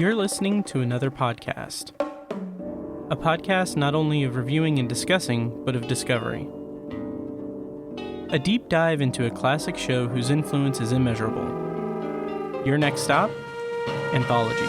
You're listening to another podcast. A podcast not only of reviewing and discussing, but of discovery. A deep dive into a classic show whose influence is immeasurable. Your next stop? Anthology.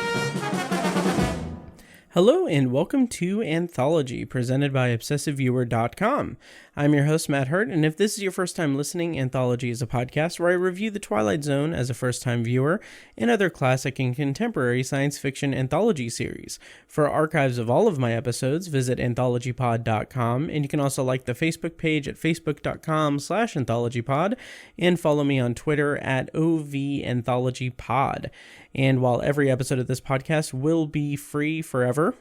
Hello and welcome to Anthology, presented by ObsessiveViewer.com. I'm your host, Matt Hurt, and if this is your first time listening, Anthology is a podcast where I review the Twilight Zone as a first-time viewer and other classic and contemporary science fiction anthology series. For archives of all of my episodes, visit anthologypod.com, and you can also like the Facebook page at facebook.com/anthologypod, and follow me on Twitter at OVAnthologyPod. And while every episode of this podcast will be free forever,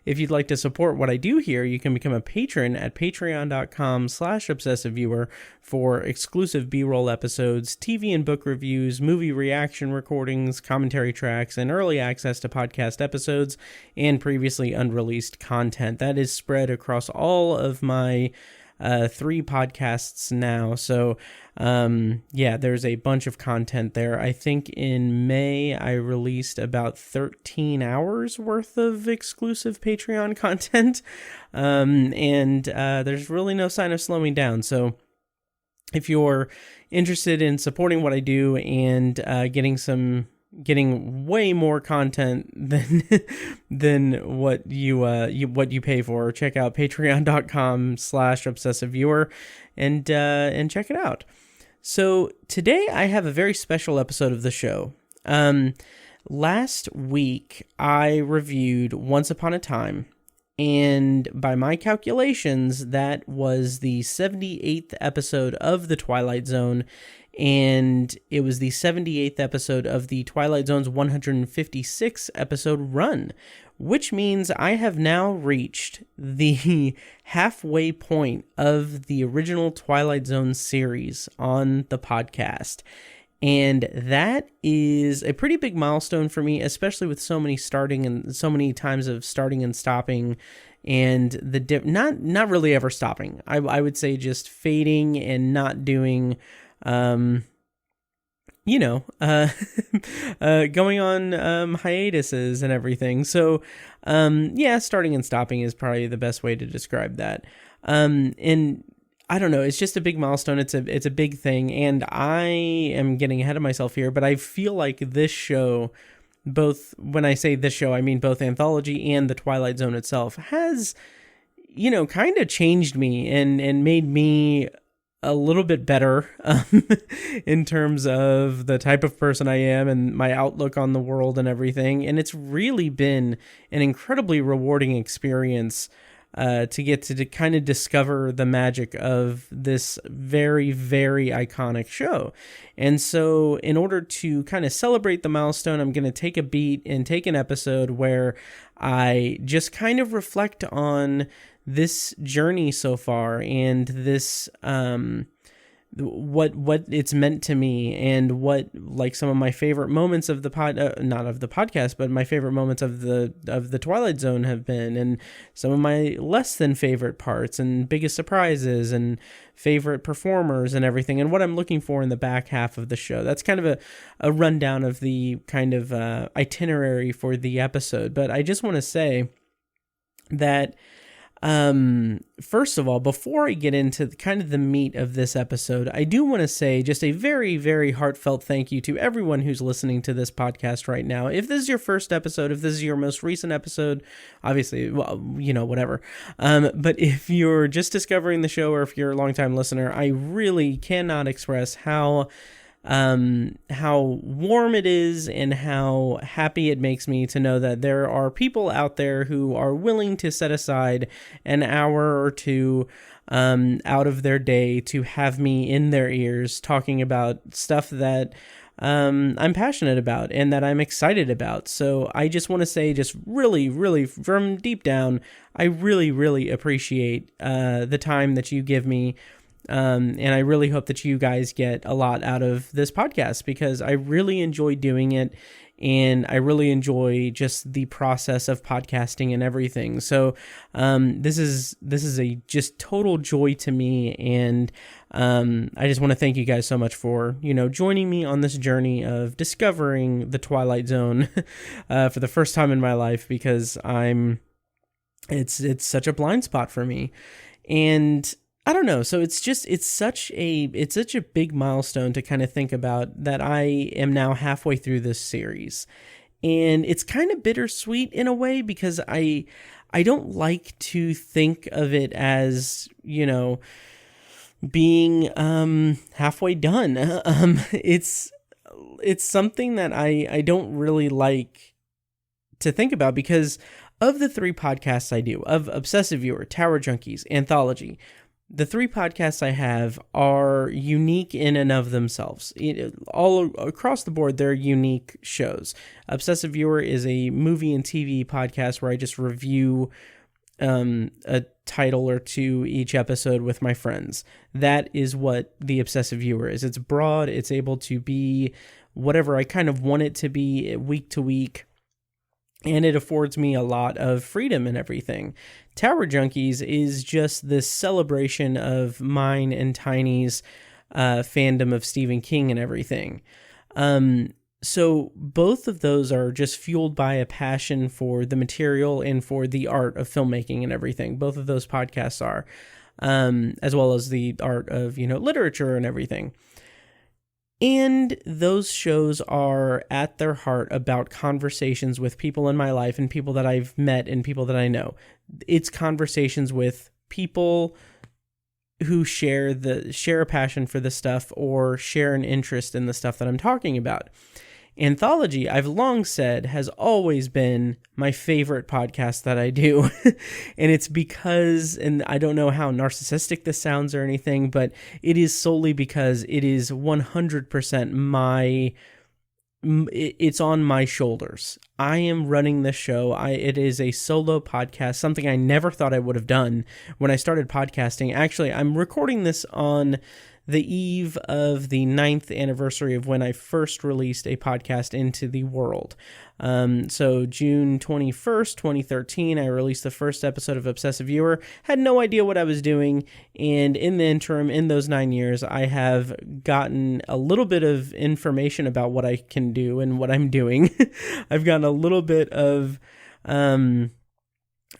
if you'd like to support what I do here, you can become a patron at patreon.com/obsessiveviewer for exclusive B-roll episodes, TV and book reviews, movie reaction recordings, commentary tracks, and early access to podcast episodes and previously unreleased content. That is spread across all of my 3 podcasts now. So, there's a bunch of content there. I think in May, I released about 13 hours worth of exclusive Patreon content. There's really no sign of slowing down. So if you're interested in supporting what I do and, getting way more content than what you pay for, check out patreon.com/obsessiveviewer and check it out. So today I have a very special episode of the show. Last week I reviewed Once Upon a Time, and by my calculations that was the 78th episode of the Twilight Zone, and it was the 78th episode of the Twilight Zone's 156 episode run, which means I have now reached the halfway point of the original Twilight Zone series on the podcast. And that is a pretty big milestone for me, especially with so many times of starting and stopping, and not really ever stopping. I would say just fading and not doing going on hiatuses and everything. So starting and stopping is probably the best way to describe that. And I don't know, it's just a big milestone. It's a big thing, and I am getting ahead of myself here, but I feel like this show, both when I say this show, I mean both Anthology and the Twilight Zone itself, has, kind of changed me and made me a little bit better in terms of the type of person I am and my outlook on the world and everything. And it's really been an incredibly rewarding experience to get to kind of discover the magic of this very, very iconic show. And so in order to kind of celebrate the milestone, I'm going to take a beat and take an episode where I just kind of reflect on this journey so far and this what it's meant to me, and what like some of my favorite moments of the not of the podcast, but my favorite moments of the Twilight Zone have been, and some of my less than favorite parts and biggest surprises and favorite performers and everything, and what I'm looking for in the back half of the show. That's kind of a rundown of the kind of itinerary for the episode. But I just want to say that first of all, before I get into kind of the meat of this episode, I do want to say just a very, very heartfelt thank you to everyone who's listening to this podcast right now. If this is your first episode, if this is your most recent episode, obviously, well, whatever. But if you're just discovering the show, or if you're a longtime listener, I really cannot express how warm it is and how happy it makes me to know that there are people out there who are willing to set aside an hour or two out of their day to have me in their ears talking about stuff that I'm passionate about and that I'm excited about. So I just want to say, just really, really from deep down, I really, really appreciate the time that you give me. And I really hope that you guys get a lot out of this podcast, because I really enjoy doing it. and I really enjoy just the process of podcasting and everything. So this is a just total joy to me, and I just want to thank you guys so much for, joining me on this journey of discovering the Twilight Zone for the first time in my life, because it's such a blind spot for me. And I don't know. So it's such a big milestone to kind of think about, that I am now halfway through this series. And it's kind of bittersweet in a way, because I don't like to think of it as, being halfway done. It's something that I don't really like to think about, because of the 3 podcasts I do, of Obsessive Viewer, Tower Junkies, Anthology, the 3 podcasts I have are unique in and of themselves. All across the board, they're unique shows. Obsessive Viewer is a movie and TV podcast where I just review a title or 2 each episode with my friends. That is what the Obsessive Viewer is. It's broad. It's able to be whatever I kind of want it to be week to week. And it affords me a lot of freedom and everything. Tower Junkies is just this celebration of mine and Tiny's fandom of Stephen King and everything. So both of those are just fueled by a passion for the material and for the art of filmmaking and everything. Both of those podcasts are, as well as the art of, literature and everything. And those shows are at their heart about conversations with people in my life and people that I've met and people that I know. It's conversations with people who share a passion for the stuff or share an interest in the stuff that I'm talking about. Anthology, I've long said, has always been my favorite podcast that I do. And it's because, and I don't know how narcissistic this sounds or anything, but it is solely because it is 100% it's on my shoulders. I am running this show. It is a solo podcast, something I never thought I would have done when I started podcasting. Actually, I'm recording this on the eve of the 9th anniversary of when I first released a podcast into the world. So June 21st, 2013, I released the first episode of Obsessive Viewer. Had no idea what I was doing. And in the interim, in those 9 years, I have gotten a little bit of information about what I can do and what I'm doing. I've gotten a little bit of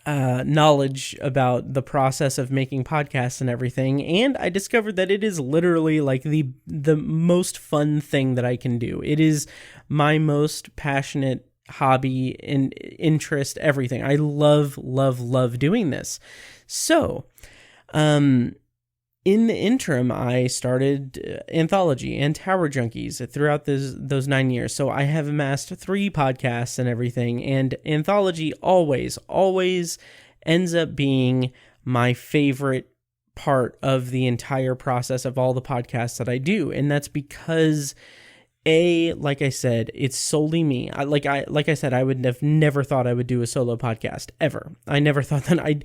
knowledge about the process of making podcasts and everything, and I discovered that it is literally like the most fun thing that I can do. It is my most passionate hobby and interest, everything. I love doing this. So, in the interim, I started Anthology and Tower Junkies throughout those 9 years. So I have amassed 3 podcasts and everything. And Anthology always ends up being my favorite part of the entire process of all the podcasts that I do. And that's because, like I said, it's solely me. Like I said, I would have never thought I would do a solo podcast ever. I never thought that I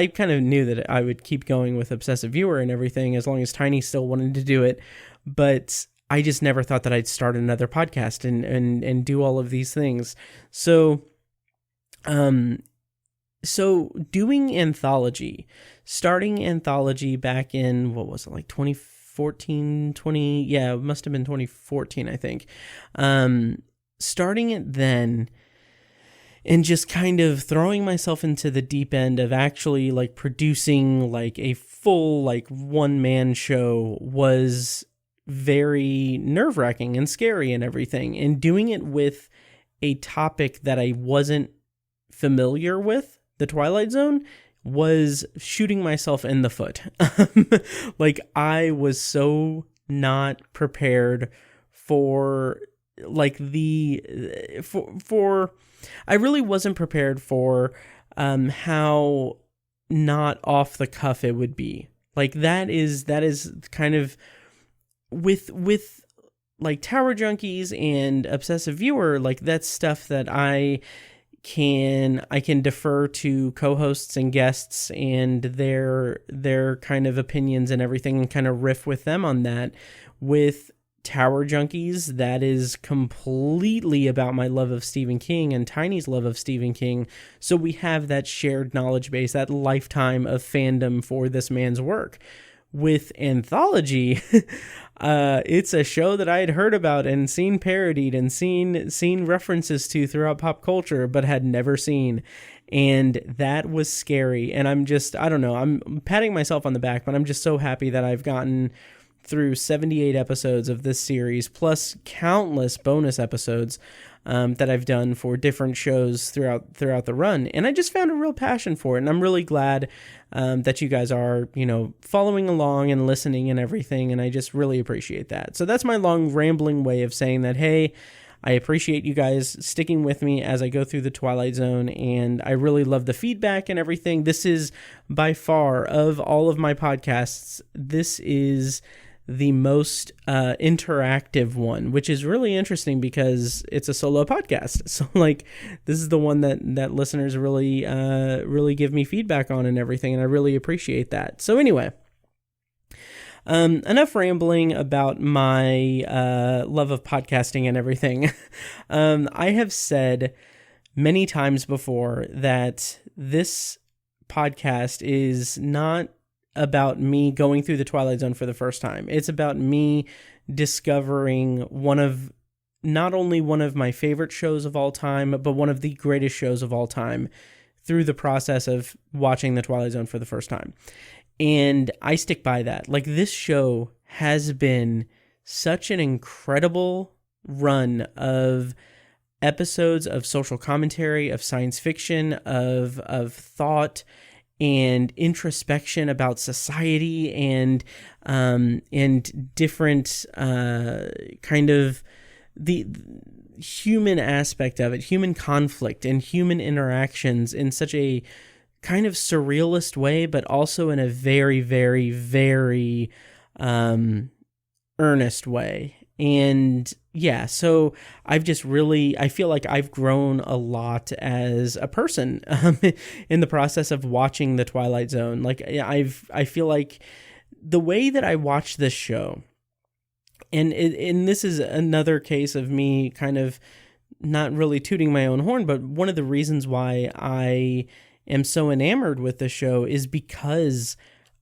kind of knew that I would keep going with Obsessive Viewer and everything as long as Tiny still wanted to do it. But I just never thought that I'd start another podcast and do all of these things. So doing Anthology, starting Anthology back in, what was it, like 2014, it must have been 2014, I think. Starting it then and just kind of throwing myself into the deep end of actually like producing like a full like one-man show was very nerve-wracking and scary and everything. And doing it with a topic that I wasn't familiar with, the Twilight Zone, was shooting myself in the foot. Like, I was so not prepared for like I really wasn't prepared for how not off the cuff it would be. Like, that is kind of with like Tower Junkies and Obsessive Viewer, like that's stuff that I can defer to co-hosts and guests and their kind of opinions and everything, and kind of riff with them on that. With Tower Junkies, that is completely about my love of Stephen King and Tiny's love of Stephen King. So we have that shared knowledge base, that lifetime of fandom for this man's work. With Anthology, it's a show that I had heard about and seen parodied and seen references to throughout pop culture, but had never seen. And that was scary. And I don't know, I'm patting myself on the back, but I'm just so happy that I've gotten through 78 episodes of this series, plus countless bonus episodes that I've done for different shows throughout the run. And I just found a real passion for it. And I'm really glad that you guys are, following along and listening and everything. And I just really appreciate that. So that's my long rambling way of saying that, hey, I appreciate you guys sticking with me as I go through the Twilight Zone, and I really love the feedback and everything. This is by far, of all of my podcasts, this is the most interactive one, which is really interesting because it's a solo podcast. So this is the one that listeners really give me feedback on and everything, and I really appreciate that. So anyway, enough rambling about my love of podcasting and everything. I have said many times before that this podcast is not about me going through the Twilight Zone for the first time. It's about me discovering not only one of my favorite shows of all time, but one of the greatest shows of all time through the process of watching the Twilight Zone for the first time. And I stick by that. This show has been such an incredible run of episodes of social commentary, of science fiction, of thought and introspection about society and different kind of the human aspect of it, human conflict and human interactions in such a kind of surrealist way, but also in a very, very, very earnest way. And yeah, so I feel like I've grown a lot as a person in the process of watching the Twilight Zone. I feel like the way that I watch this show, and this is another case of me kind of not really tooting my own horn, but one of the reasons why I am so enamored with the show is because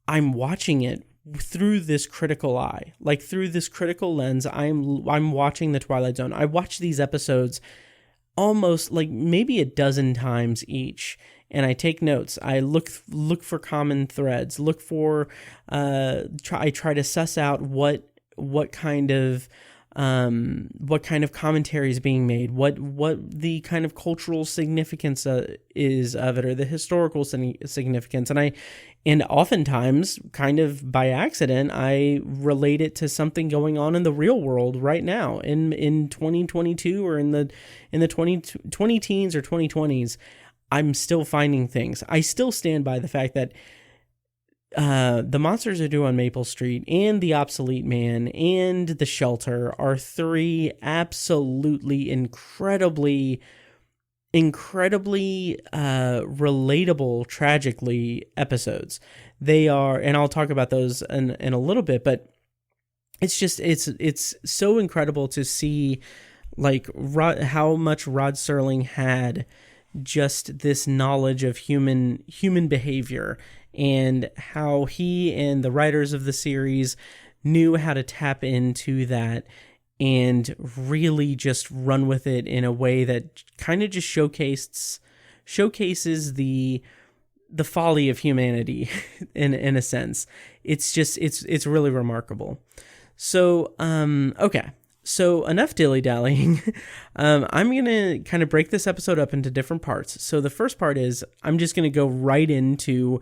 I'm watching it through this critical eye, through this critical lens. I'm watching the Twilight Zone. I watch these episodes almost maybe a dozen times each, and I take notes. I look for common threads. Look for I try to suss out what kind of commentary is being made, what the kind of cultural significance is of it, or the historical significance. And oftentimes, kind of by accident, I relate it to something going on in the real world right now in 2022 or in the 20 teens or 2020s. I'm still finding things. I still stand by the fact that The Monsters Are Due on Maple Street and The Obsolete Man and The Shelter are three absolutely incredibly relatable, tragically, episodes. They are, and I'll talk about those in a little bit, but it's so incredible to see how much Rod Serling had just this knowledge of human behavior, and how he and the writers of the series knew how to tap into that and really just run with it in a way that kind of just showcases the folly of humanity in a sense. It's really remarkable. So, okay. So enough dilly-dallying. I'm going to kind of break this episode up into different parts. So the first part is I'm just going to go right into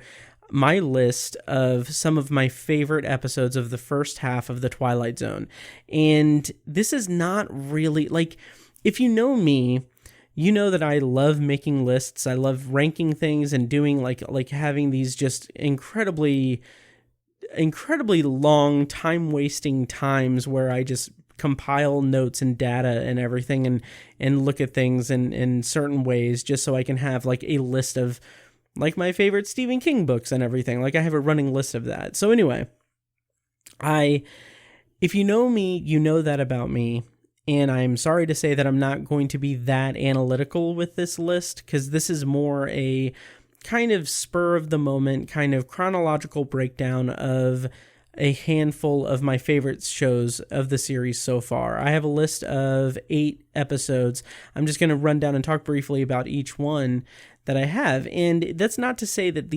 my list of some of my favorite episodes of the first half of the Twilight Zone. And this is not really, if you know me, you know that I love making lists. I love ranking things and doing having these just incredibly long, time-wasting times where I just compile notes and data and everything and look at things in certain ways just so I can have a list of my favorite Stephen King books and everything. I have a running list of that. So anyway, If you know me, you know that about me. And I'm sorry to say that I'm not going to be that analytical with this list, because this is more a kind of spur of the moment, kind of chronological breakdown of a handful of my favorite shows of the series so far. I have a list of 8 episodes. I'm just going to run down and talk briefly about each one that I have. And that's not to say that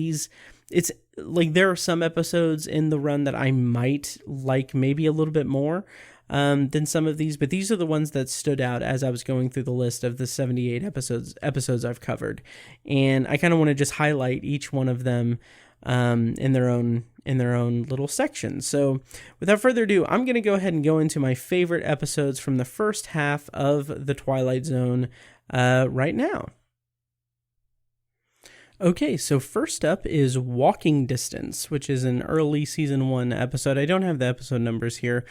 it's like there are some episodes in the run that I might like maybe a little bit more than some of these, but these are the ones that stood out as I was going through the list of the 78 episodes I've covered. And I kind of want to just highlight each one of them in their own little section. So without further ado, I'm going to go ahead and go into my favorite episodes from the first half of the Twilight Zone right now. Okay, so first up is Walking Distance, which is an early season 1 episode. I don't have the episode numbers here,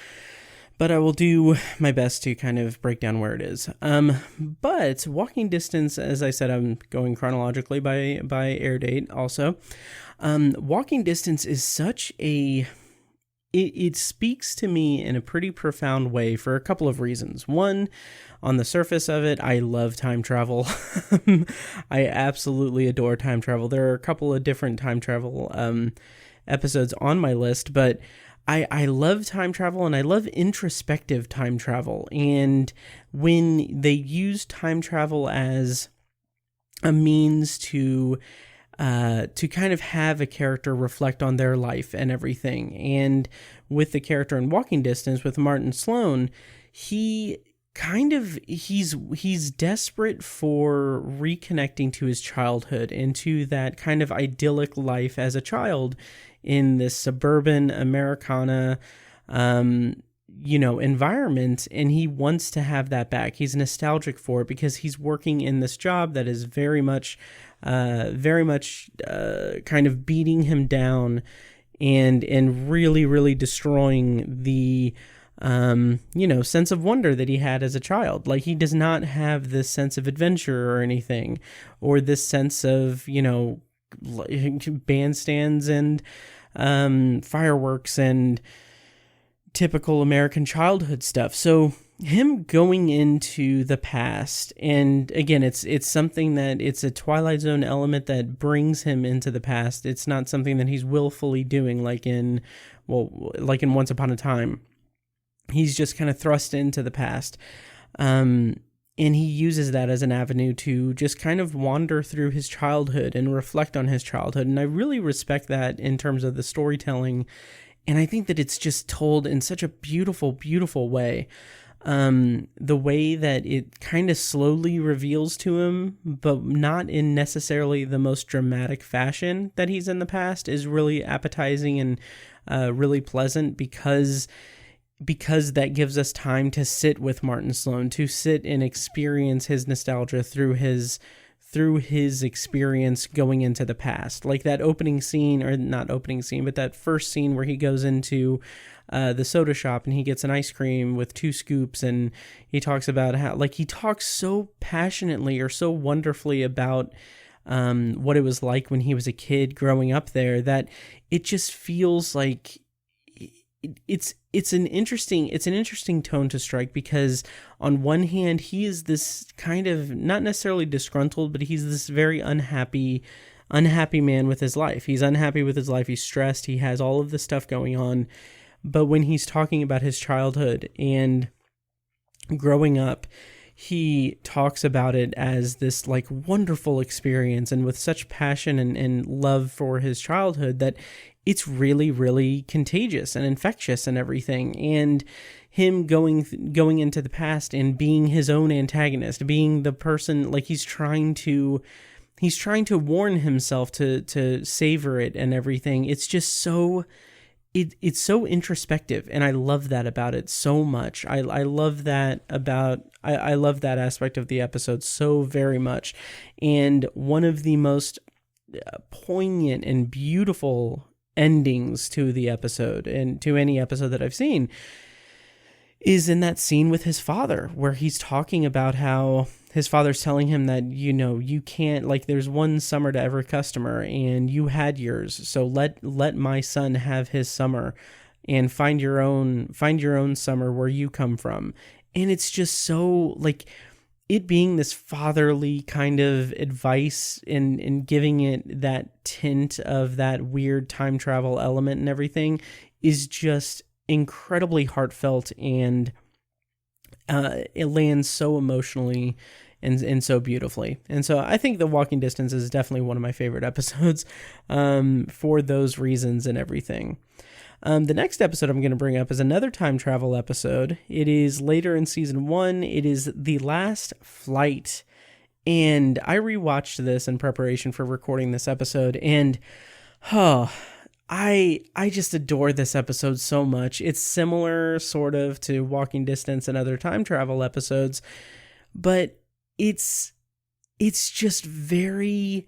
but I will do my best to kind of break down where it is. But Walking Distance, as I said, I'm going chronologically by air date also. Walking Distance is such a... It speaks to me in a pretty profound way for a couple of reasons. One, on the surface of it, I love time travel. I absolutely adore time travel. There are a couple of different time travel episodes on my list, but I love time travel, and I love introspective time travel. And when they use time travel as a means to kind of have a character reflect on their life and everything. And with the character in Walking Distance with Martin Sloan, he's desperate for reconnecting to his childhood and to that kind of idyllic life as a child in this suburban Americana, environment, and he wants to have that back. He's nostalgic for it because he's working in this job that is very much kind of beating him down and really, really destroying the sense of wonder that he had as a child. Like, he does not have this sense of adventure or anything, or this sense of, bandstands and fireworks and typical American childhood stuff. So him going into the past, and again, it's something that it's a Twilight Zone element that brings him into the past. It's not something that he's willfully doing like in Once Upon a Time. He's just kind of thrust into the past. And he uses that as an avenue to just kind of wander through his childhood and reflect on his childhood. And I really respect that in terms of the storytelling. And I think that it's just told in such a beautiful, beautiful way. The way that it kind of slowly reveals to him, but not in necessarily the most dramatic fashion that he's in the past, is really appetizing and really pleasant because that gives us time to sit with Martin Sloan, to sit and experience his nostalgia through his experience going into the past. Like that opening scene, or not opening scene, but that first scene where he goes into the soda shop and he gets an ice cream with 2 scoops, and he talks about how, like, he talks so passionately or so wonderfully about what it was like when he was a kid growing up there, that it just feels like it's an interesting tone to strike, because on one hand he is this kind of, not necessarily disgruntled, but he's this very unhappy man with his life. He's unhappy with his life. He's stressed. He has all of this stuff going on. But when he's talking about his childhood and growing up, he talks about it as this like wonderful experience, and with such passion and love for his childhood that it's really, really contagious and infectious and everything. And him going into the past and being his own antagonist, being the person, like, he's trying to warn himself to savor it and everything. It's just so... It's so introspective, and I love that about it so much. I love that I love that aspect of the episode so very much. And one of the most poignant and beautiful endings to the episode, and to any episode that I've seen, is in that scene with his father, where he's talking about how his father's telling him that, you can't, like, there's one summer to every customer, and you had yours, so let my son have his summer. and find your own summer where you come from. And it's just so, like, it being this fatherly kind of advice and giving it that tint of that weird time travel element and everything is just incredibly heartfelt, and it lands so emotionally and so beautifully. And so I think The Walking Distance is definitely one of my favorite episodes for those reasons and everything. The next episode I'm going to bring up is another time travel episode. It is later in season 1. It is The Last Flight. And I rewatched this in preparation for recording this episode, and I just adore this episode so much. It's similar sort of to Walking Distance and other time travel episodes, but it's just very,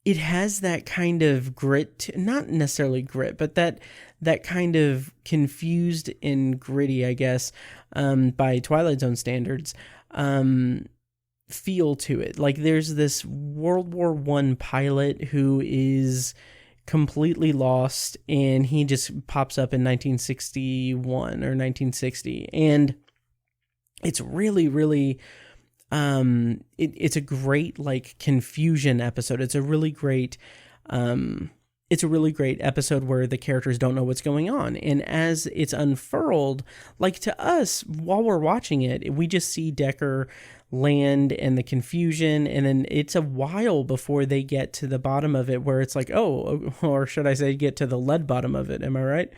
it has that kind of grit, not necessarily grit, but that kind of confused and gritty, I guess, by Twilight Zone standards, feel to it. Like, there's this World War I pilot who is completely lost, and he just pops up in 1961 or 1960, and it's really, really, it's a great, like, confusion episode. It's a really great episode where the characters don't know what's going on. And as it's unfurled, like, to us, while we're watching it, we just see Decker land and the confusion, and then it's a while before they get to the bottom of it, where it's like, oh, or should I say get to the lead bottom of it, am I right?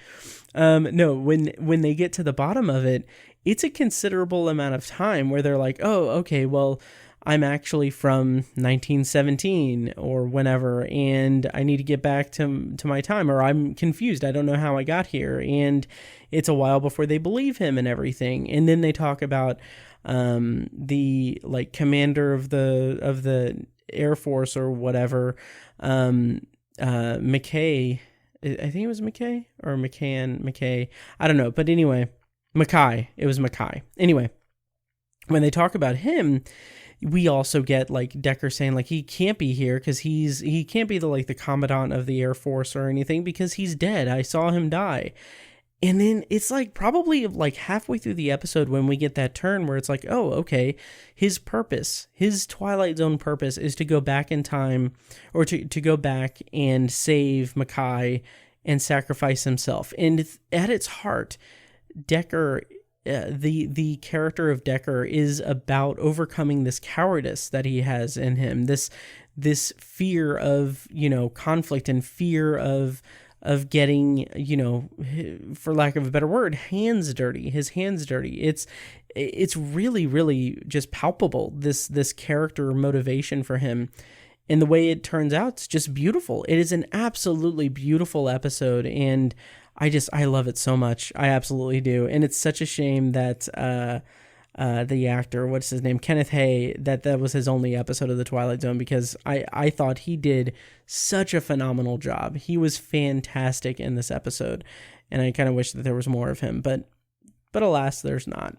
No, when they get to the bottom of it, it's a considerable amount of time where they're like, oh, okay, well, I'm actually from 1917 or whenever, and I need to get back to my time, or I'm confused, I don't know how I got here. And it's a while before they believe him and everything. And then they talk about the, like, commander of the Air Force or whatever, McKay, I think it was McKay or McKay, I don't know, but anyway, Mackay, it was Mackay. Anyway, when they talk about him, we also get, like, Decker saying, like, he can't be here because he can't be the commandant of the Air Force or anything because he's dead. I saw him die. And then it's, like, probably, like, halfway through the episode when we get that turn where it's like, oh, okay, his purpose, his Twilight Zone purpose is to go back in time, or to go back and save Mackay and sacrifice himself. And at its heart, Decker, the character of Decker is about overcoming this cowardice that he has in him, this fear of, conflict, and fear of getting, for lack of a better word, his hands dirty. It's really, really just palpable, this character motivation for him. And the way it turns out, it's just beautiful. It is an absolutely beautiful episode, and I love it so much. I absolutely do. And it's such a shame that the actor, what's his name, Kenneth Hay, that was his only episode of The Twilight Zone, because I thought he did such a phenomenal job. He was fantastic in this episode, and I kind of wish that there was more of him, but alas, there's not.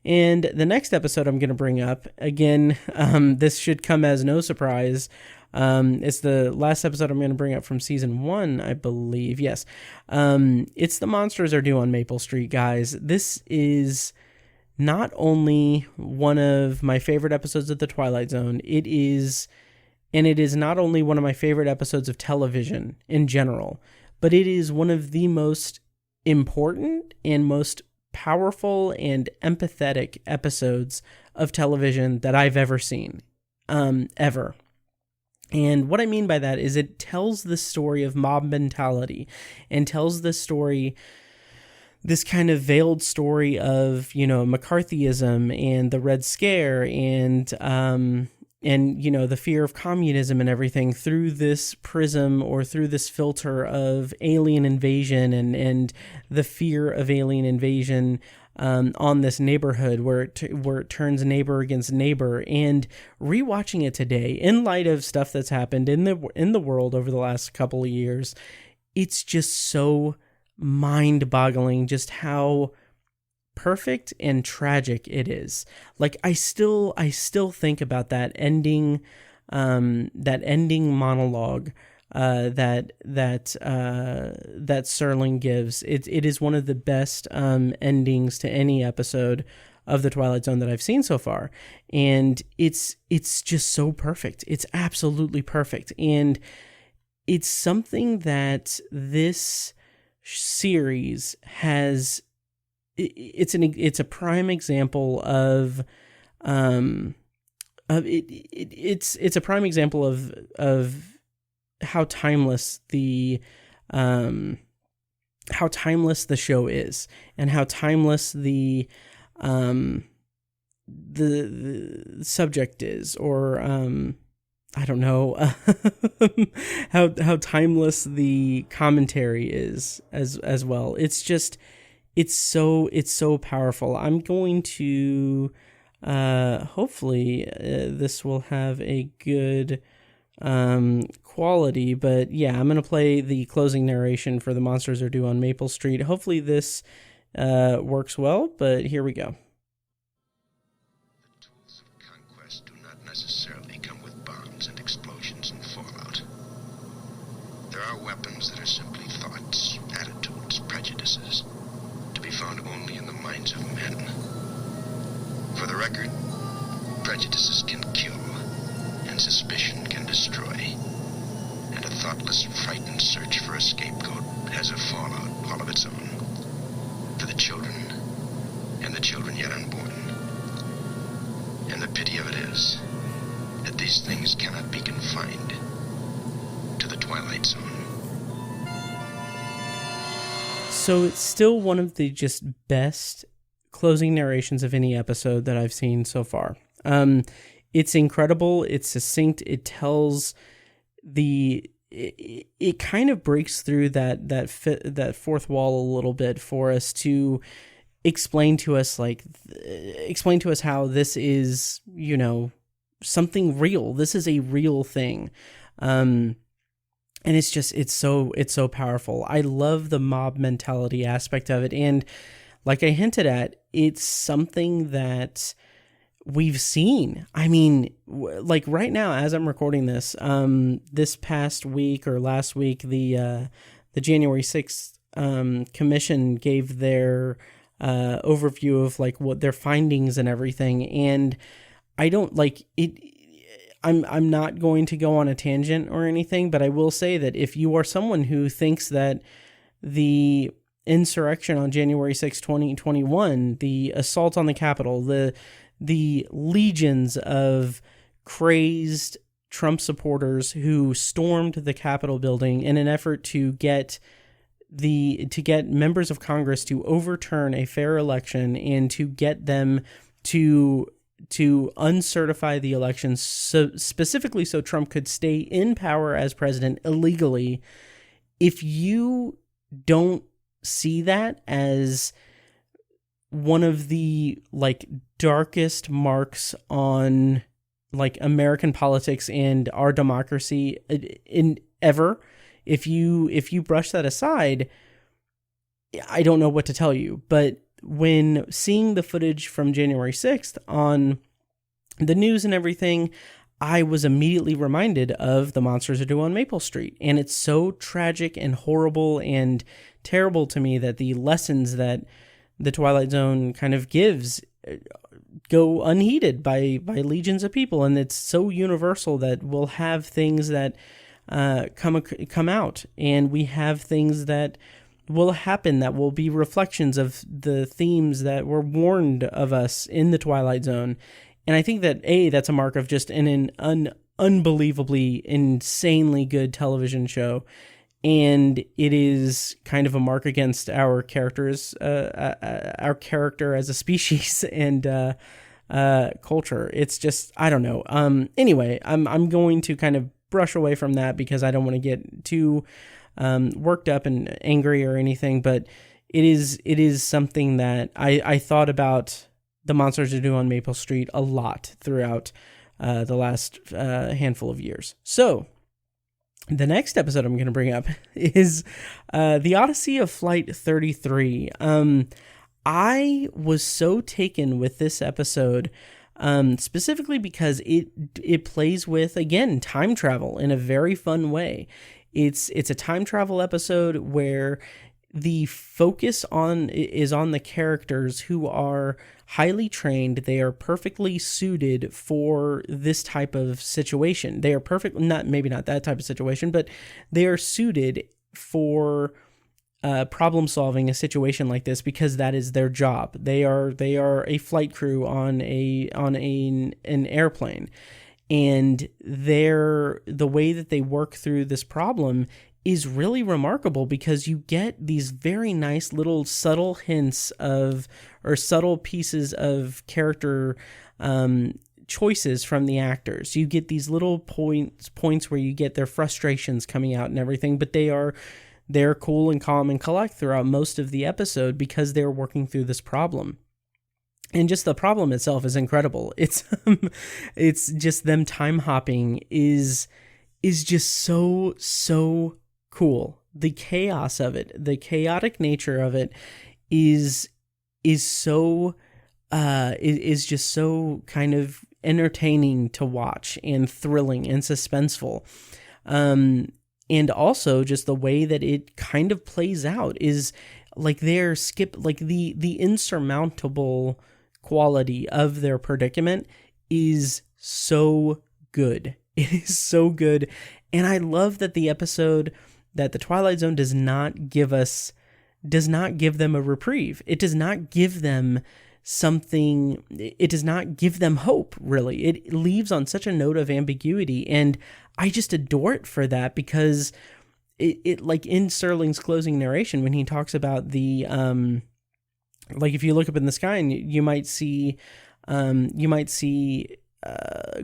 And the next episode I'm going to bring up, again, this should come as no surprise. It's the last episode I'm going to bring up from season 1, I believe. Yes. It's The Monsters Are Due on Maple Street, guys. This is not only one of my favorite episodes of The Twilight Zone, it is not only one of my favorite episodes of television in general, but it is one of the most important and most powerful and empathetic episodes of television that I've ever seen, ever. And what I mean by that is it tells the story of mob mentality, and tells the story, this kind of veiled story of, McCarthyism and the Red Scare and the fear of communism and everything, through this prism, or through this filter of alien invasion and the fear of alien invasion on this neighborhood where it turns neighbor against neighbor. And rewatching it today, in light of stuff that's happened in the world over the last couple of years, it's just so mind-boggling just how perfect and tragic it is. Like, I still think about that ending monologue that Serling gives. It is one of the best endings to any episode of the Twilight Zone that I've seen so far, and it's just so perfect. It's absolutely perfect, and it's something that this series has. It's a prime example of it's a prime example of how timeless the show is, and how timeless the subject is, or I don't know, how timeless the commentary is as well. It's just it's so powerful. I'm going to hopefully this will have a good quality, but yeah, I'm going to play the closing narration for The Monsters Are Due on Maple Street. Hopefully this works well, but here we go. The tools of conquest do not necessarily come with bombs and explosions and fallout. There are weapons that are simply thoughts, attitudes, prejudices, to be found only in the minds of men. For the record, prejudices can kill, and suspicion can destroy. And a thoughtless, frightened search for a scapegoat has a fallout all of its own. For the children, and the children yet unborn. And the pity of it is that these things cannot be confined to the Twilight Zone. So it's still one of the just best closing narrations of any episode that I've seen so far. It's incredible. It's succinct. It tells it kind of breaks through that fourth wall a little bit for us to explain to us how this is, something real. This is a real thing. And it's so powerful. I love the mob mentality aspect of it. And like I hinted at, it's something that we've seen. I mean, like right now, as I'm recording this, this past week or last week, the January 6th commission gave their overview of like what their findings and everything. And I don't like it. I'm not going to go on a tangent or anything, but I will say that if you are someone who thinks that the insurrection on January 6, 2021, the assault on the Capitol, the legions of crazed Trump supporters who stormed the Capitol building in an effort to get members of Congress to overturn a fair election and to get them to uncertify the election, so specifically so Trump could stay in power as president illegally. If you don't see that as one of the like darkest marks on like American politics and our democracy in ever, if you brush that aside, I don't know what to tell you. But when seeing the footage from January 6th on the news and everything, I was immediately reminded of The Monsters Are Due on Maple Street. And it's so tragic and horrible and terrible to me that the lessons that the Twilight Zone kind of gives go unheeded by legions of people. And it's so universal that we'll have things that come out, and we have things that will happen that will be reflections of the themes that were warned of us in the Twilight Zone. And I think that that's a mark of just an unbelievably, insanely good television show. And it is kind of a mark against our characters, our character as a species and culture. It's just, I don't know. Anyway, I'm going to kind of brush away from that because I don't want to get too worked up and angry or anything. But it is something that I thought about The Monsters Are Due on Maple Street a lot throughout the last handful of years. So the next episode I'm going to bring up is The Odyssey of Flight 33. I was so taken with this episode, specifically because it plays with, again, time travel in a very fun way. It's a time travel episode where the focus is on the characters who are highly trained. They are perfectly suited for this type of situation. They are maybe not that type of situation, but they are suited for problem solving a situation like this because that is their job. They are a flight crew on an airplane, and the way that they work through this problem is really remarkable because you get these very nice little subtle hints or subtle pieces of character choices from the actors. You get these little points where you get their frustrations coming out and everything, but they're cool and calm and collect throughout most of the episode because they're working through this problem. And just the problem itself is incredible. It's just them time hopping is just so cool. The chaos of it, the chaotic nature of it is just so kind of entertaining to watch and thrilling and suspenseful. And also just the way that it kind of plays out is like the insurmountable quality of their predicament is so good. It is so good. And I love that that the Twilight Zone does not give them a reprieve. It does not give them something. It does not give them hope, really. It leaves on such a note of ambiguity. And I just adore it for that because it like in Sterling's closing narration, when he talks about the, like if you look up in the sky and you might see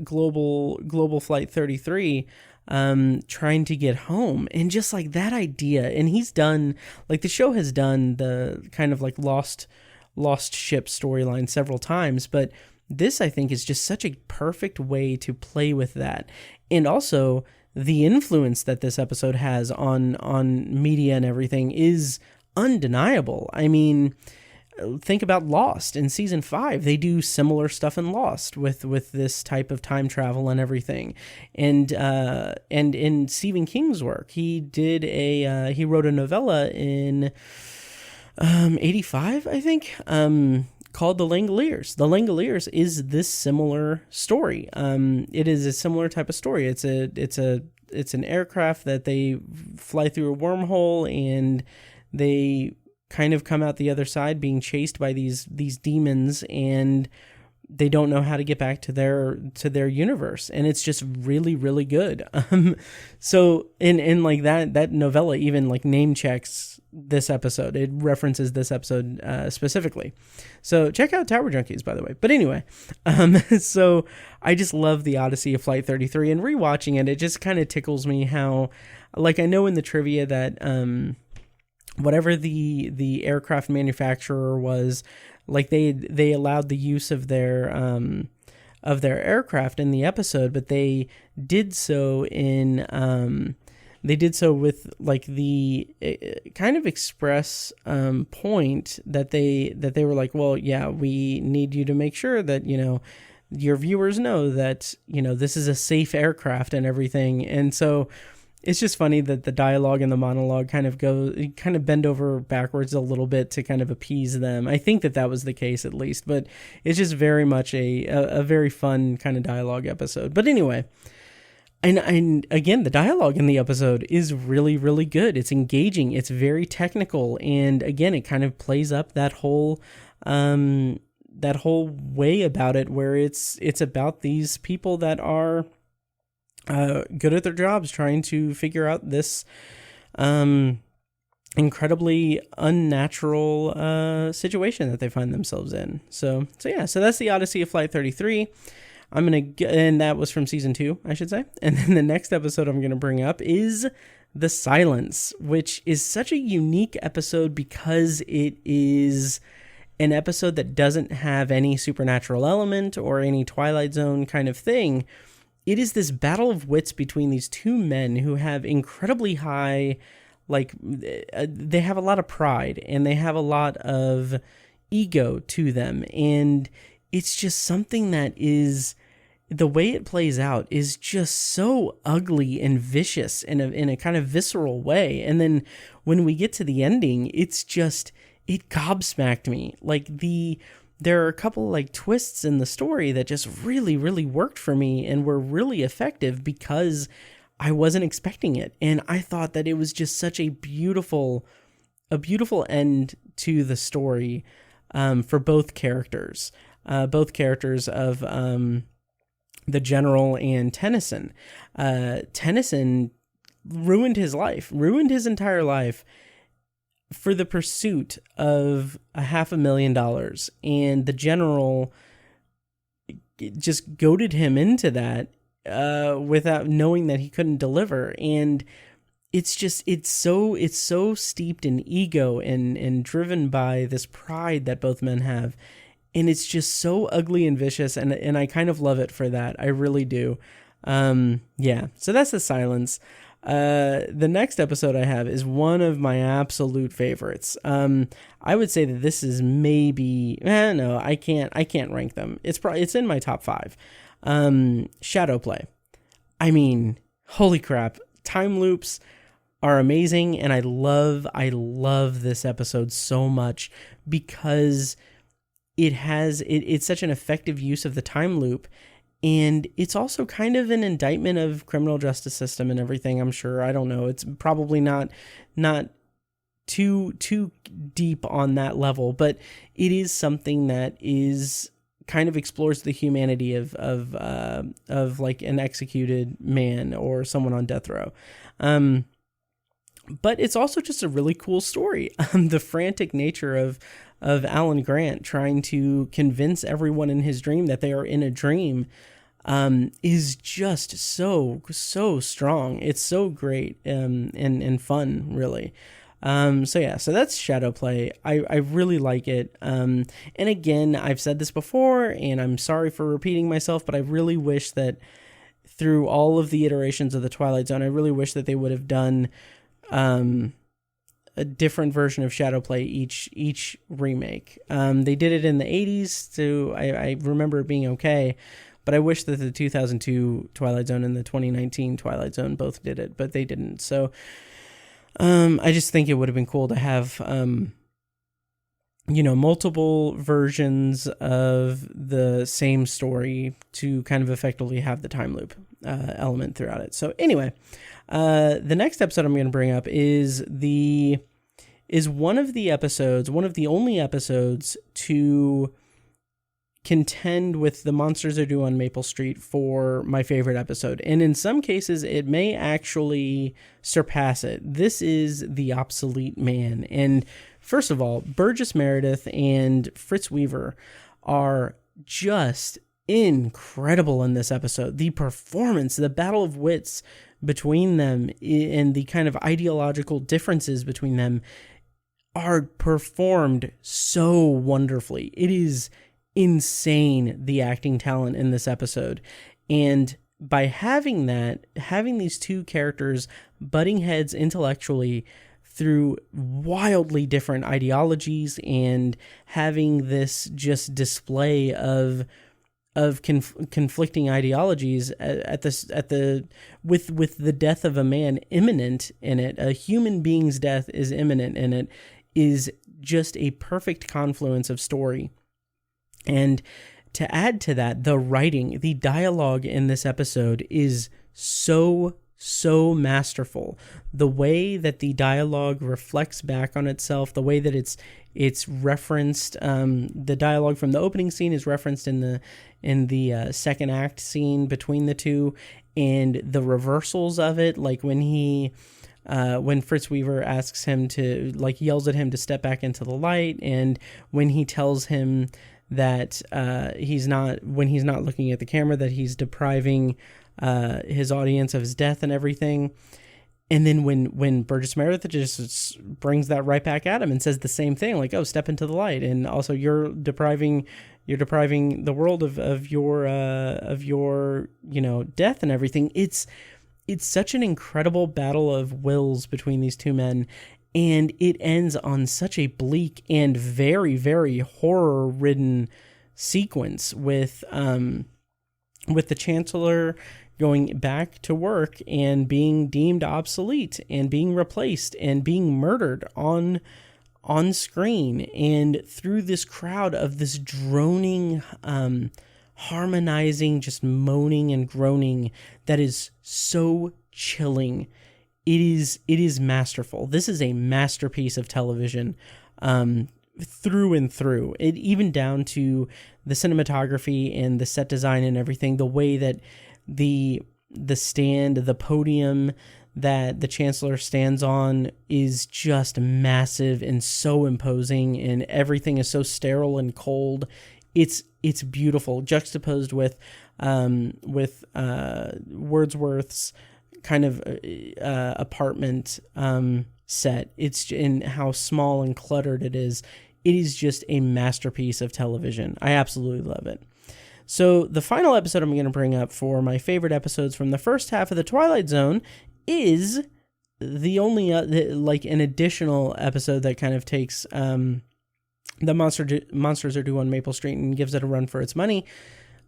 global flight 33, trying to get home, and just like that idea. And he's done, like the show has done the kind of like lost ship storyline several times, but this I think is just such a perfect way to play with that. And also the influence that this episode has on media and everything is undeniable. I mean, think about Lost in season 5. They do similar stuff in Lost with this type of time travel and everything. And in Stephen King's work, he wrote a novella in 85, I think, called The Langoliers. The Langoliers is this similar story. It is a similar type of story. It's an aircraft that they fly through a wormhole, and they kind of come out the other side being chased by these demons, and they don't know how to get back to their universe, and it's just really, really good. So in like that novella even like name checks this episode. It references this episode specifically. So check out Tower Junkies, by the way. But anyway, so I just love the Odyssey of Flight 33, and rewatching it just kind of tickles me how, like, I know in the trivia that whatever the aircraft manufacturer was, like they allowed the use of their aircraft in the episode, but they did so with like the kind of express point that they were like, well, yeah, we need you to make sure that, you know, your viewers know that, you know, this is a safe aircraft and everything. And so it's just funny that the dialogue and the monologue kind of bend over backwards a little bit to kind of appease them. I think that was the case, at least, but it's just very much a very fun kind of dialogue episode. But anyway, and again, the dialogue in the episode is really, really good. It's engaging. It's very technical. And again, it kind of plays up that whole way about it, where it's about these people that are good at their jobs, trying to figure out this incredibly unnatural situation that they find themselves in. So that's the Odyssey of Flight 33. And that was from season 2, I should say. And then the next episode I'm gonna bring up is The Silence, which is such a unique episode because it is an episode that doesn't have any supernatural element or any Twilight Zone kind of thing. It is this battle of wits between these two men who have incredibly high, like, they have a lot of pride and they have a lot of ego to them. And it's just something that is the way it plays out is just so ugly and vicious in a kind of visceral way. And then when we get to the ending, it's just, it gobsmacked me. Like there are a couple like twists in the story that just really, really worked for me and were really effective because I wasn't expecting it. And I thought that it was just such a beautiful end to the story, for both characters of, the general and Tennyson. Tennyson ruined his entire life for the pursuit of $500,000, and the general just goaded him into that, without knowing that he couldn't deliver. And it's so steeped in ego and driven by this pride that both men have. And it's just so ugly and vicious, and I kind of love it for that. I really do. Yeah, so that's The Silence. The next episode I have is one of my absolute favorites. I would say that this is maybe, no, I can't rank them. It's in my top 5. Shadowplay. I mean, holy crap. Time loops are amazing, and I love this episode so much because it's such an effective use of the time loop, and it's also kind of an indictment of criminal justice system and everything. I'm sure. I don't know. It's probably not too deep on that level, but it is something that is kind of explores the humanity of like an executed man or someone on death row. But it's also just a really cool story. The frantic nature of Alan Grant trying to convince everyone in his dream that they are in a dream, is just so strong. It's so great, and fun, really. So that's Shadowplay. I really like it. And again, I've said this before, and I'm sorry for repeating myself, but I really wish that through all of the iterations of the Twilight Zone, I really wish that they would have done a different version of Shadowplay each remake. They did it in the 80s, so I remember it being okay, but I wish that the 2002 Twilight Zone and the 2019 Twilight Zone both did it, but they didn't. So I just think it would have been cool to have multiple versions of the same story to kind of effectively have the time loop element throughout it. So anyway, the next episode I'm going to bring up is one of the only episodes to contend with The Monsters Are Due on Maple Street for my favorite episode. And in some cases, it may actually surpass it. This is The Obsolete Man. And first of all, Burgess Meredith and Fritz Weaver are just incredible in this episode. The performance, the battle of wits between them, and the kind of ideological differences between them are performed so wonderfully. It is insane, the acting talent in this episode. And by having these two characters butting heads intellectually through wildly different ideologies, and having this just display of conflicting ideologies with the death of a man imminent in it, a human being's death is imminent in it, is just a perfect confluence of story. And to add to that, the writing, the dialogue in this episode is so masterful. The way that the dialogue reflects back on itself, the way that it's referenced, the dialogue from the opening scene is referenced in the second act scene between the two, and the reversals of it, like when Fritz Weaver asks him to, like, yells at him to step back into the light, and when he tells him that when he's not looking at the camera, that he's depriving his audience of his death and everything. And then when Burgess Meredith just brings that right back at him and says the same thing, like, oh, step into the light, and also you're depriving the world of your death and everything. It's such an incredible battle of wills between these two men, and it ends on such a bleak and very, very horror-ridden sequence with with the Chancellor going back to work and being deemed obsolete and being replaced and being murdered on screen, and through this crowd of this droning, harmonizing, just moaning and groaning that is so chilling. It is masterful. This is a masterpiece of television, through and through. It even down to the cinematography and the set design and everything. The way that the stand, the podium that the Chancellor stands on is just massive and so imposing, and everything is so sterile and cold. It's beautiful, juxtaposed with Wordsworth's kind of apartment set. It's in how small and cluttered it is. It is just a masterpiece of television. I absolutely love it. So the final episode I'm going to bring up for my favorite episodes from the first half of the Twilight Zone is the only an additional episode that kind of takes the Monsters Are Due on Maple Street and gives it a run for its money,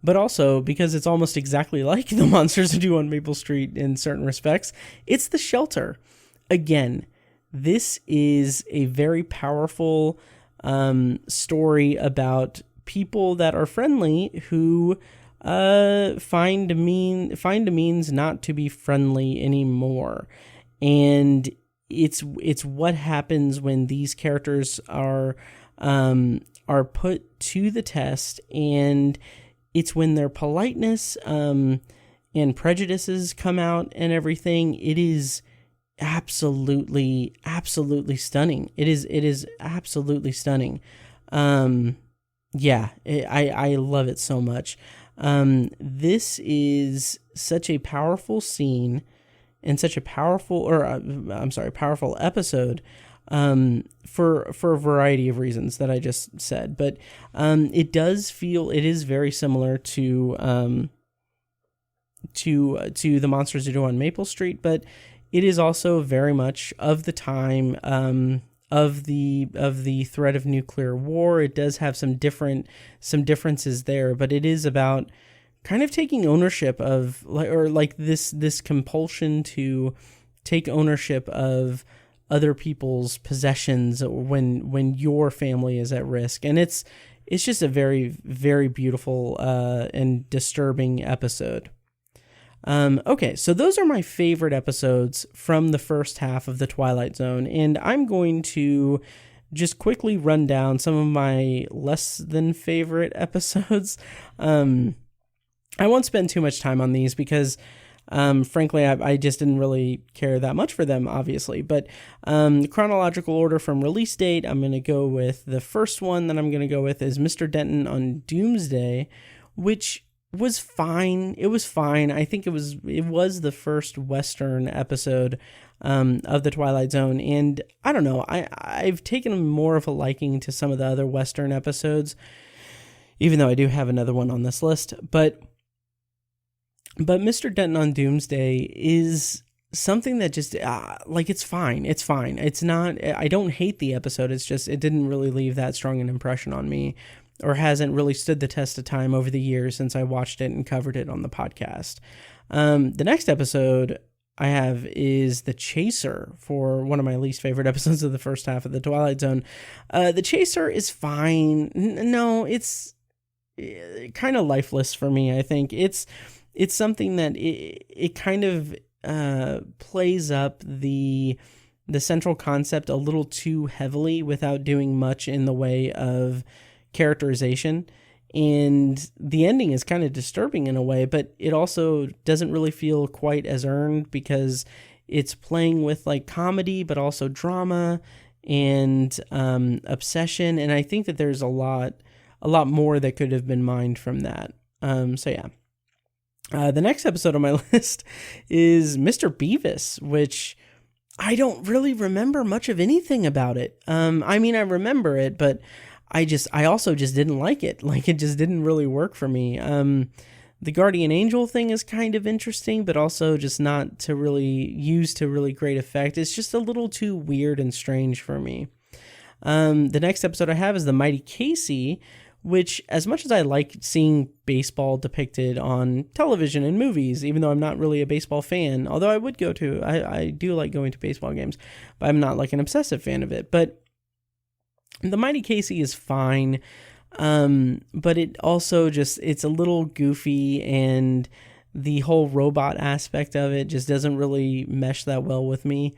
but also because it's almost exactly like the Monsters Are Due on Maple Street in certain respects. It's The Shelter. Again, this is a very powerful story about people that are friendly who find a means not to be friendly anymore, and it's what happens when these characters are put to the test, and it's when their politeness and prejudices come out and everything. It is absolutely stunning. It is absolutely stunning. I love it so much. This is such a powerful scene and such a powerful episode, for a variety of reasons that I just said. But it is very similar to The Monsters Are Due on Maple Street, but it is also very much of the time, of the threat of nuclear war. It does have some differences there, but it is about kind of taking ownership of, this compulsion to take ownership of other people's possessions when your family is at risk. And it's just a very, very beautiful and disturbing episode. Okay, so those are my favorite episodes from the first half of the Twilight Zone, and I'm going to just quickly run down some of my less than favorite episodes. I won't spend too much time on these because, frankly, I just didn't really care that much for them, obviously. But chronological order from release date, I'm going to go with the first one that I'm going to go with is Mr. Denton on Doomsday, which was fine. It was fine. I think it was the first Western episode of the Twilight Zone, and I don't know. I've taken more of a liking to some of the other Western episodes, even though I do have another one on this list. But Mr. Denton on Doomsday is something that just it's fine. It's fine. It's not. I don't hate the episode. It's just it didn't really leave that strong an impression on me, or hasn't really stood the test of time over the years since I watched it and covered it on the podcast. The next episode I have is The Chaser, for one of my least favorite episodes of the first half of the Twilight Zone. The Chaser is fine. No, it's kind of lifeless for me, I think. It's something that it kind of plays up the central concept a little too heavily without doing much in the way of characterization, and the ending is kind of disturbing in a way, but it also doesn't really feel quite as earned because it's playing with comedy but also drama and obsession, and I think that there's a lot more that could have been mined from that. The next episode on my list is Mr. Beavis, which I don't really remember much of anything about it. I remember it, but I also just didn't like it. It just didn't really work for me. The Guardian Angel thing is kind of interesting, but also just not to really use to really great effect. It's just a little too weird and strange for me. The next episode I have is The Mighty Casey, which, as much as I like seeing baseball depicted on television and movies, even though I'm not really a baseball fan, although I do like going to baseball games, but I'm not like an obsessive fan of it. But the Mighty Casey is fine, but it also it's a little goofy, and the whole robot aspect of it just doesn't really mesh that well with me,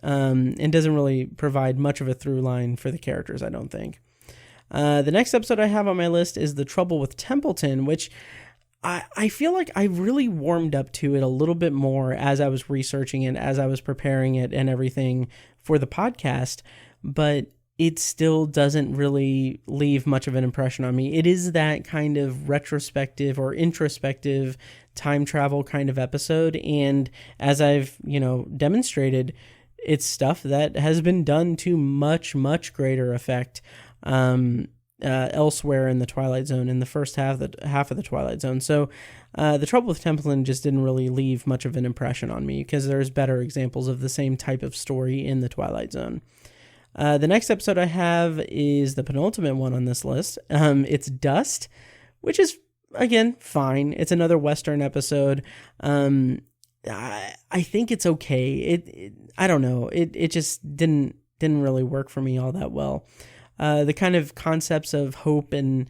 and doesn't really provide much of a through line for the characters, I don't think. The next episode I have on my list is The Trouble with Templeton, which I feel like I really warmed up to it a little bit more as I was researching it, as I was preparing it and everything for the podcast, but it still doesn't really leave much of an impression on me. It is that kind of retrospective or introspective time travel kind of episode, and as I've, demonstrated, it's stuff that has been done to much, much greater effect elsewhere in the Twilight Zone, in the first half of the Twilight Zone. So The Trouble with Templeton just didn't really leave much of an impression on me, because there's better examples of the same type of story in the Twilight Zone. The next episode I have is the penultimate one on this list. It's Dust, which is, again, fine. It's another Western episode. I think it's okay. I don't know. It just didn't really work for me all that well. The kind of concepts of hope and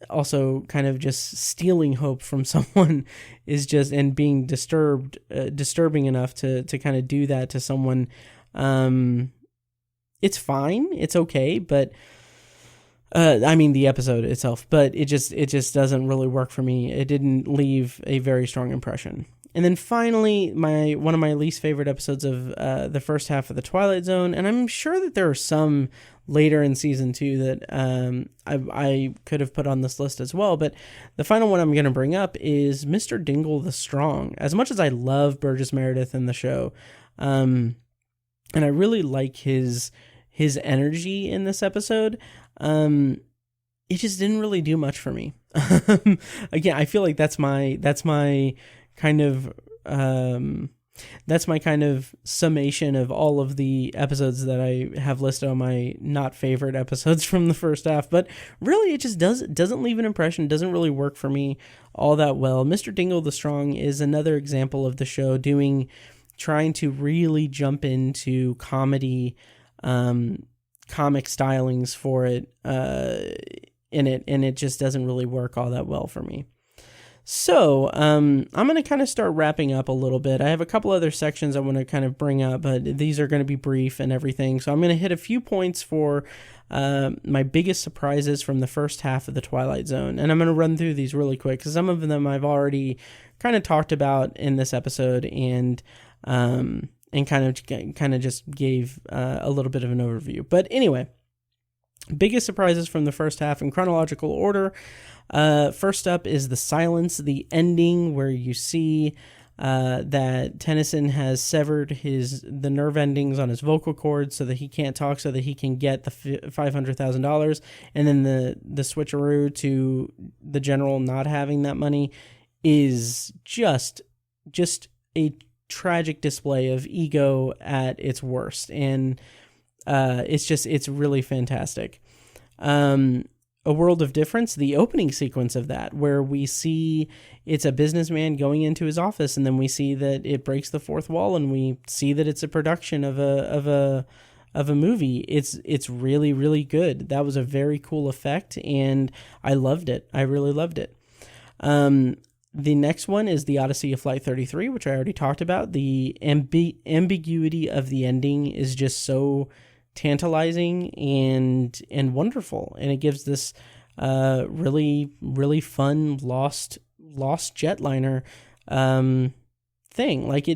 also kind of just stealing hope from someone is just, and being disturbing enough to kind of do that to someone. It's fine. It's okay. But, the episode itself, but it just doesn't really work for me. It didn't leave a very strong impression. And then finally, one of my least favorite episodes of the first half of the Twilight Zone, and I'm sure that there are some later in season 2 that I could have put on this list as well, but the final one I'm going to bring up is Mr. Dingle the Strong. As much as I love Burgess Meredith in the show, and I really like his energy in this episode, it just didn't really do much for me. Again, I feel like that's my kind of summation of all of the episodes that I have listed on my not favorite episodes from the first half. But really, it just doesn't leave an impression, doesn't really work for me all that well. Mr. Dingle the Strong is another example of the show trying to really jump into comedy, comic stylings for it in it, and it just doesn't really work all that well for me. So I'm going to kind of start wrapping up a little bit. I have a couple other sections I want to kind of bring up, but these are going to be brief and everything. So I'm going to hit a few points for my biggest surprises from the first half of the Twilight Zone, and I'm going to run through these really quick because some of them I've already kind of talked about in this episode, and kind of just gave a little bit of an overview. But anyway, biggest surprises from the first half in chronological order. First up is the silence, the ending, where you see that Tennyson has severed the nerve endings on his vocal cords so that he can't talk, so that he can get the $500,000, and then the switcheroo to the general not having that money is just a tragic display of ego at its worst, and it's really fantastic. A World of Difference, the opening sequence of that, where we see it's a businessman going into his office, and then we see that it breaks the fourth wall, and we see that it's a production of a movie. It's really, really good. That was a very cool effect, and I loved it. I really loved it. The next one is The Odyssey of Flight 33, which I already talked about. The ambiguity of the ending is just so tantalizing and wonderful, and it gives this really, really fun lost jetliner thing. Like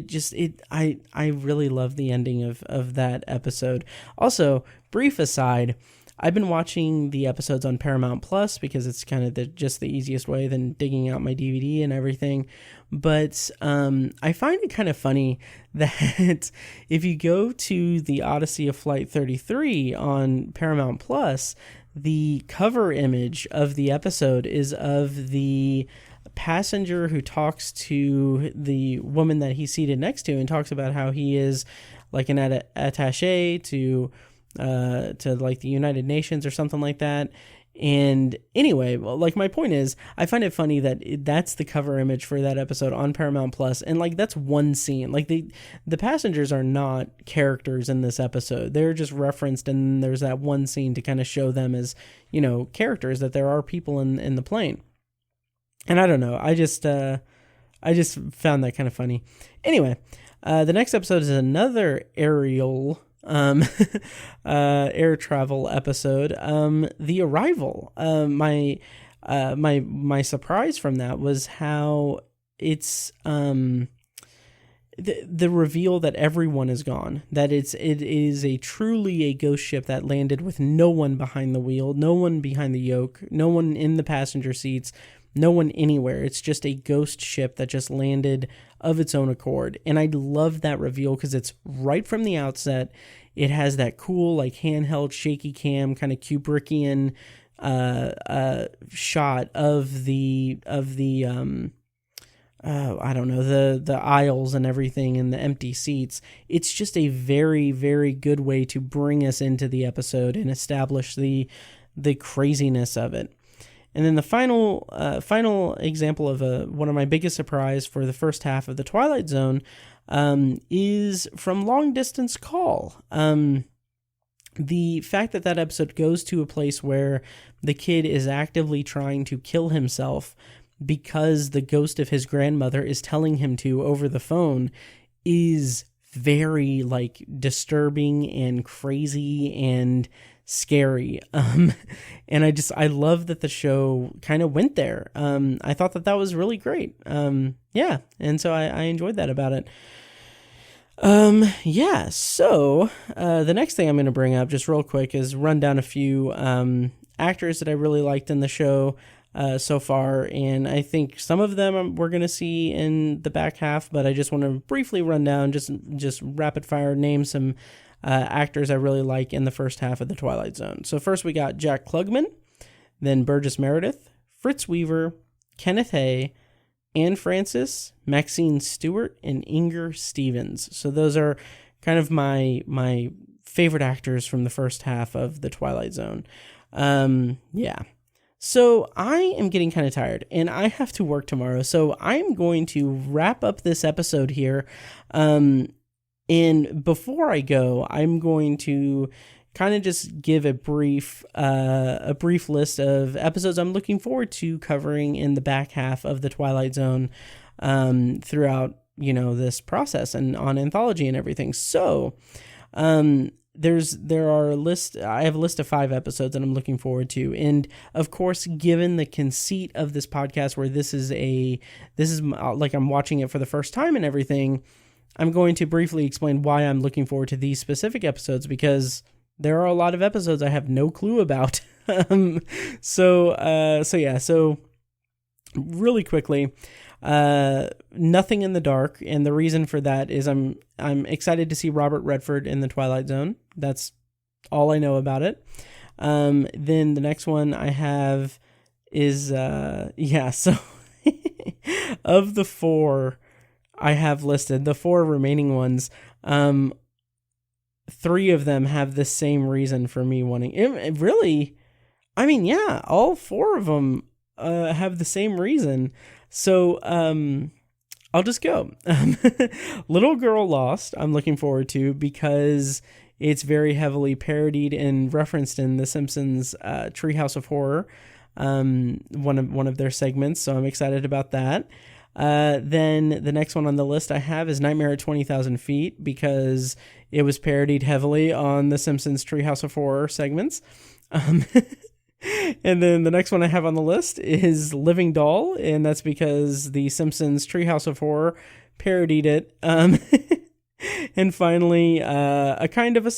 I really love the ending of that episode. Also, brief aside, I've been watching the episodes on Paramount Plus because it's kind of just the easiest way than digging out my DVD and everything. But I find it kind of funny that if you go to the Odyssey of Flight 33 on Paramount Plus, the cover image of the episode is of the passenger who talks to the woman that he's seated next to and talks about how he is like an attaché to like the United Nations or something like that. And anyway, well, like my point is, I find it funny that that's the cover image for that episode on Paramount Plus, and like that's one scene. Like the passengers are not characters in this episode; they're just referenced, and there's that one scene to kind of show them as, you know, characters, that there are people in the plane. And I don't know, I just found that kind of funny. Anyway, the next episode is another aerial air travel episode, The Arrival. My surprise from that was how it's the reveal that everyone is gone, that it is truly a ghost ship that landed with no one behind the wheel, no one behind the yoke, no one in the passenger seats, no one anywhere. It's just a ghost ship that just landed of its own accord. And I love that reveal because it's right from the outset. It has that cool, like, handheld shaky cam kind of Kubrickian shot of the I don't know, the aisles and everything and the empty seats. It's just a very, very good way to bring us into the episode and establish the craziness of it. And then the final example of one of my biggest surprise for the first half of the Twilight Zone is from Long Distance Call. The fact that episode goes to a place where the kid is actively trying to kill himself because the ghost of his grandmother is telling him to over the phone is very, like, disturbing and crazy and scary. And I love that the show kind of went there. I thought that was really great. Yeah. And so I enjoyed that about it. Yeah. So, the next thing I'm going to bring up just real quick is run down a few, actors that I really liked in the show, so far. And I think some of them we're going to see in the back half, but I just want to briefly run down, just rapid fire name some, actors I really like in the first half of the Twilight Zone. So first we got Jack Klugman, then Burgess Meredith, Fritz Weaver, Kenneth Hay, Anne Francis, Maxine Stewart, and Inger Stevens. So those are kind of my favorite actors from the first half of the Twilight Zone. Yeah. So I am getting kind of tired and I have to work tomorrow. So I'm going to wrap up this episode here. And before I go, I'm going to kind of just give a brief list of episodes I'm looking forward to covering in the back half of the Twilight Zone, throughout, you know, this process and on Anthology and everything. So, I have a list of 5 episodes that I'm looking forward to. And of course, given the conceit of this podcast, where this is like I'm watching it for the first time and everything, I'm going to briefly explain why I'm looking forward to these specific episodes, because there are a lot of episodes I have no clue about. So really quickly, Nothing in the Dark, and the reason for that is I'm excited to see Robert Redford in the Twilight Zone. That's all I know about it. Then the next one I have is so of the 4 I have listed, the 4 remaining ones, 3 of them have the same reason for me wanting it. Really, I mean, yeah, all 4 of them have the same reason. So I'll just go. Little Girl Lost, I'm looking forward to because it's very heavily parodied and referenced in The Simpsons Treehouse of Horror, one of their segments. So I'm excited about that. Then the next one on the list I have is Nightmare at 20,000 Feet because it was parodied heavily on The Simpsons Treehouse of Horror segments. And then the next one I have on the list is Living Doll, and that's because The Simpsons Treehouse of Horror parodied it. And finally, a kind of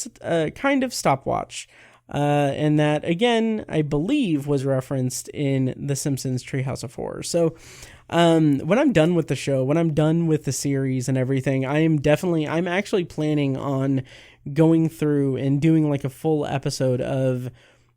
stopwatch. And that, again, I believe was referenced in The Simpsons Treehouse of Horror. So when I'm done with the show, when I'm done with the series and everything, I'm actually planning on going through and doing like a full episode of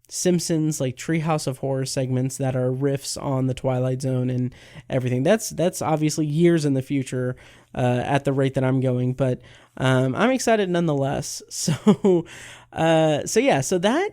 Simpsons, like Treehouse of Horror segments that are riffs on the Twilight Zone and everything. That's obviously years in the future, at the rate that I'm going, but I'm excited nonetheless. So that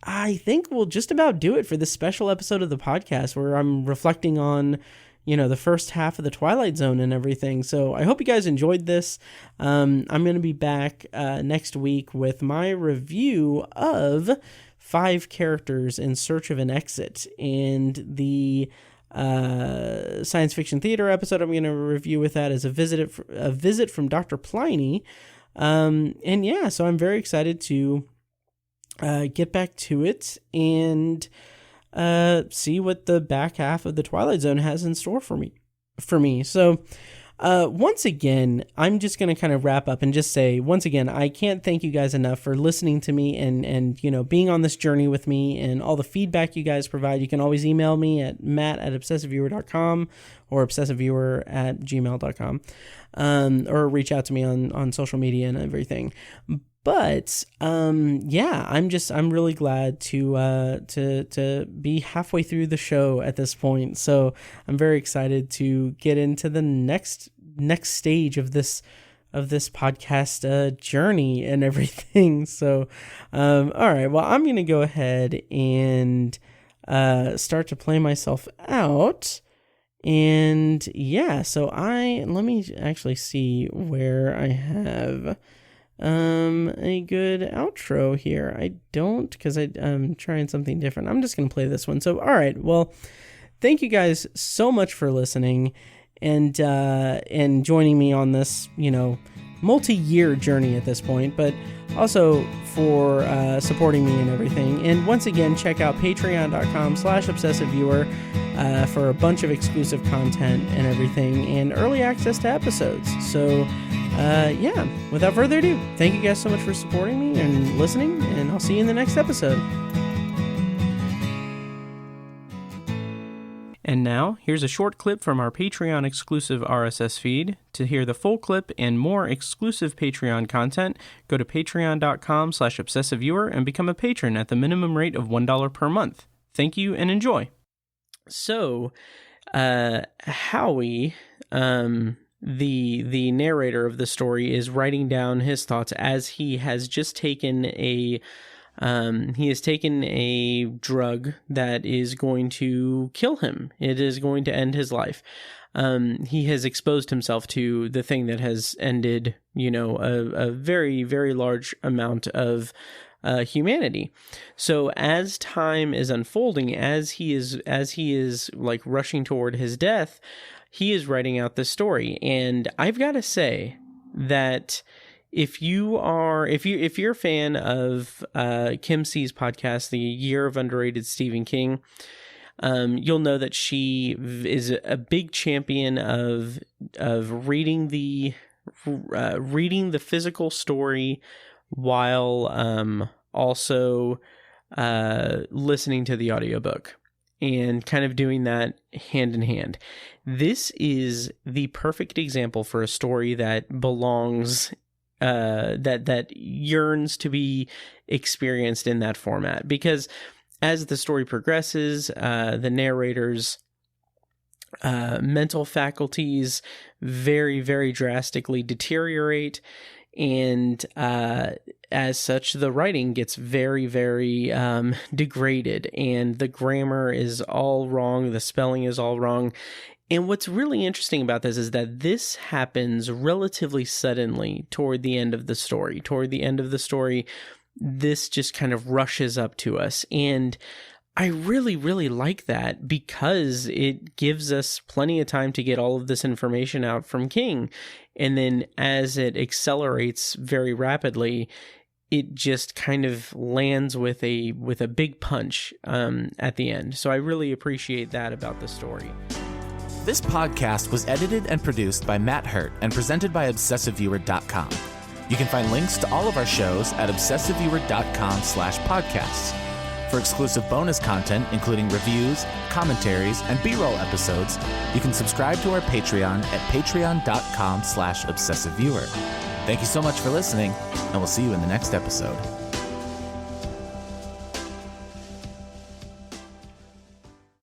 I think we'll just about do it for this special episode of the podcast where I'm reflecting on, the first half of the Twilight Zone and everything. So I hope you guys enjoyed this. I'm going to be back next week with my review of 5 Characters in Search of an Exit, and the science fiction theater episode I'm going to review with that is a visit from Dr. Pliny. And yeah, so I'm very excited to get back to it and see what the back half of the Twilight Zone has in store for me. So once again, I'm just going to kind of wrap up and just say, once again, I can't thank you guys enough for listening to me and being on this journey with me and all the feedback you guys provide. You can always email me at matt@obsessiveviewer.com or obsessiveviewer@gmail.com, or reach out to me on social media and everything. But yeah, I'm really glad to be halfway through the show at this point. So I'm very excited to get into the next stage of this podcast journey and everything. So all right, well, I'm gonna go ahead and start to play myself out. And yeah, so let me actually see where I have a good outro here. I don't, because I'm trying something different. I'm just going to play this one. So, all right. Well, thank you guys so much for listening and joining me on this, multi-year journey at this point, but also for supporting me and everything. And once again, check out patreon.com/obsessiveviewer for a bunch of exclusive content and everything and early access to episodes. So yeah, without further ado, thank you guys so much for supporting me and listening, and I'll see you in the next episode. And now, here's a short clip from our Patreon exclusive RSS feed. To hear the full clip and more exclusive Patreon content, go to patreon.com/obsessiveviewer and become a patron at the minimum rate of $1 per month. Thank you and enjoy. So, Howie, the narrator of the story, is writing down his thoughts as he has just taken a drug that is going to kill him. It is going to end his life. He has exposed himself to the thing that has ended, a very, very large amount of humanity. So as time is unfolding, as he is like rushing toward his death, he is writing out this story. And I've got to say that if you're a fan of Kim C's podcast, The Year of Underrated Stephen King, you'll know that she is a big champion of reading the physical story while also listening to the audiobook, and kind of doing that hand in hand. This is the perfect example for a story that belongs, that yearns to be experienced in that format, because as the story progresses, the narrator's mental faculties very, very drastically deteriorate, and as such, the writing gets very, very degraded, and the grammar is all wrong, the spelling is all wrong. And what's really interesting about this is that this happens relatively suddenly toward the end of the story. Toward the end of the story, this just kind of rushes up to us. And I really, really like that, because it gives us plenty of time to get all of this information out from King. And then as it accelerates very rapidly, it just kind of lands with a big punch at the end. So I really appreciate that about the story. This podcast was edited and produced by Matt Hurt and presented by ObsessiveViewer.com. You can find links to all of our shows at ObsessiveViewer.com/podcasts. For exclusive bonus content, including reviews, commentaries, and B-roll episodes, you can subscribe to our Patreon at patreon.com/ObsessiveViewer. Thank you so much for listening, and we'll see you in the next episode.